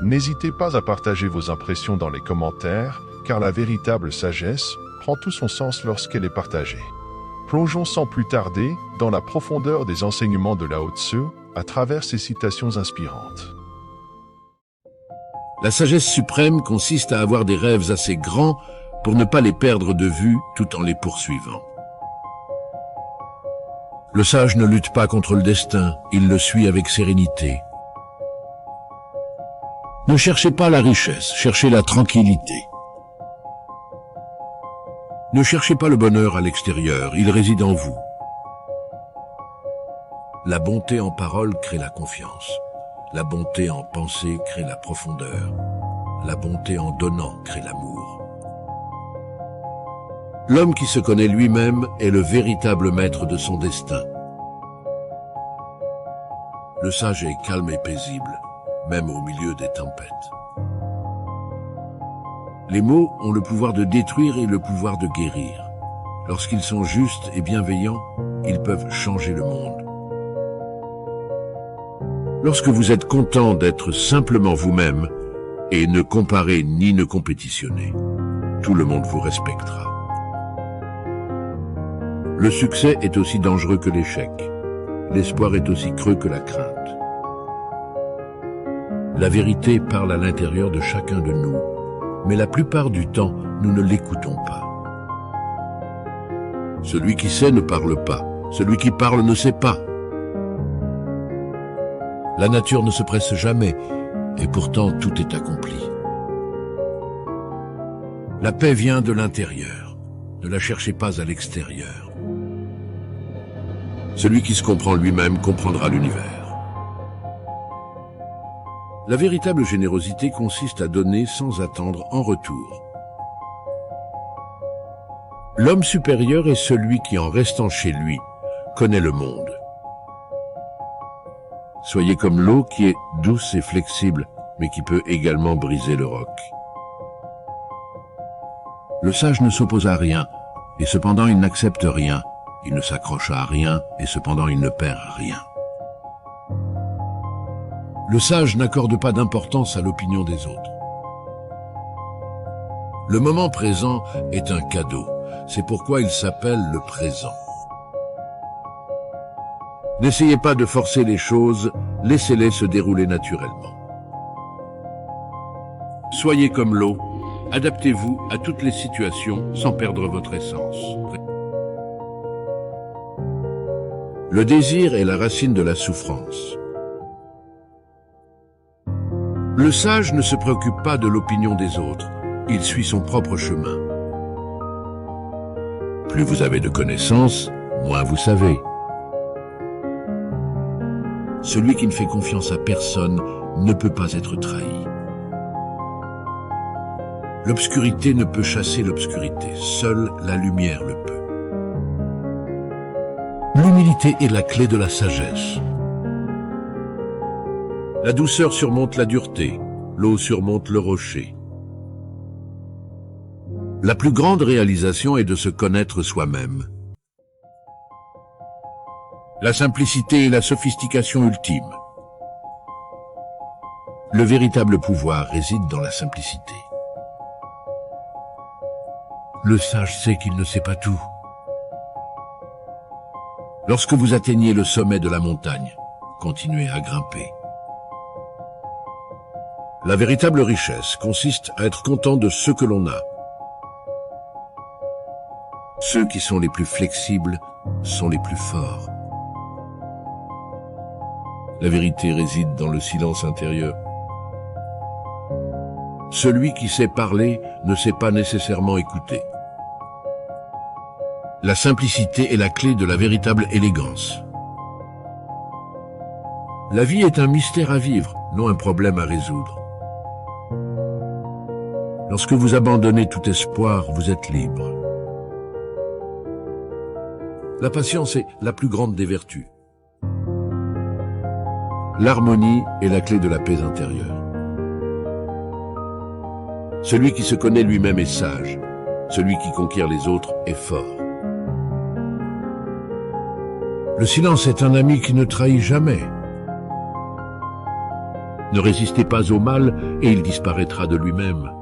N'hésitez pas à partager vos impressions dans les commentaires, car la véritable sagesse prend tout son sens lorsqu'elle est partagée. Plongeons sans plus tarder dans la profondeur des enseignements de Lao Tzu à travers ces citations inspirantes. La sagesse suprême consiste à avoir des rêves assez grands pour ne pas les perdre de vue tout en les poursuivant. Le sage ne lutte pas contre le destin, il le suit avec sérénité. Ne cherchez pas la richesse, cherchez la tranquillité. Ne cherchez pas le bonheur à l'extérieur, il réside en vous. La bonté en parole crée la confiance. La bonté en pensée crée la profondeur. La bonté en donnant crée l'amour. L'homme qui se connaît lui-même est le véritable maître de son destin. Le sage est calme et paisible, même au milieu des tempêtes. Les mots ont le pouvoir de détruire et le pouvoir de guérir. Lorsqu'ils sont justes et bienveillants, ils peuvent changer le monde. Lorsque vous êtes content d'être simplement vous-même et ne comparez ni ne compétitionnez, tout le monde vous respectera. Le succès est aussi dangereux que l'échec. L'espoir est aussi creux que la crainte. La vérité parle à l'intérieur de chacun de nous, mais la plupart du temps, nous ne l'écoutons pas. Celui qui sait ne parle pas, celui qui parle ne sait pas. La nature ne se presse jamais, et pourtant tout est accompli. La paix vient de l'intérieur, ne la cherchez pas à l'extérieur. Celui qui se comprend lui-même comprendra l'univers. La véritable générosité consiste à donner sans attendre en retour. L'homme supérieur est celui qui, en restant chez lui, connaît le monde. Soyez comme l'eau qui est douce et flexible, mais qui peut également briser le roc. Le sage ne s'oppose à rien, et cependant il n'accepte rien. Il ne s'accroche à rien, et cependant il ne perd rien. Le sage n'accorde pas d'importance à l'opinion des autres. Le moment présent est un cadeau. C'est pourquoi il s'appelle le présent. N'essayez pas de forcer les choses, laissez-les se dérouler naturellement. Soyez comme l'eau, adaptez-vous à toutes les situations sans perdre votre essence. Le désir est la racine de la souffrance. Le sage ne se préoccupe pas de l'opinion des autres, il suit son propre chemin. Plus vous avez de connaissances, moins vous savez. Celui qui ne fait confiance à personne ne peut pas être trahi. L'obscurité ne peut chasser l'obscurité, seule la lumière le peut. L'humilité est la clé de la sagesse. La douceur surmonte la dureté, l'eau surmonte le rocher. La plus grande réalisation est de se connaître soi-même. La simplicité est la sophistication ultime. Le véritable pouvoir réside dans la simplicité. Le sage sait qu'il ne sait pas tout. Lorsque vous atteignez le sommet de la montagne, continuez à grimper. La véritable richesse consiste à être content de ce que l'on a. Ceux qui sont les plus flexibles sont les plus forts. La vérité réside dans le silence intérieur. Celui qui sait parler ne sait pas nécessairement écouter. La simplicité est la clé de la véritable élégance. La vie est un mystère à vivre, non un problème à résoudre. Lorsque vous abandonnez tout espoir, vous êtes libre. La patience est la plus grande des vertus. L'harmonie est la clé de la paix intérieure. Celui qui se connaît lui-même est sage. Celui qui conquiert les autres est fort. Le silence est un ami qui ne trahit jamais. Ne résistez pas au mal et il disparaîtra de lui-même.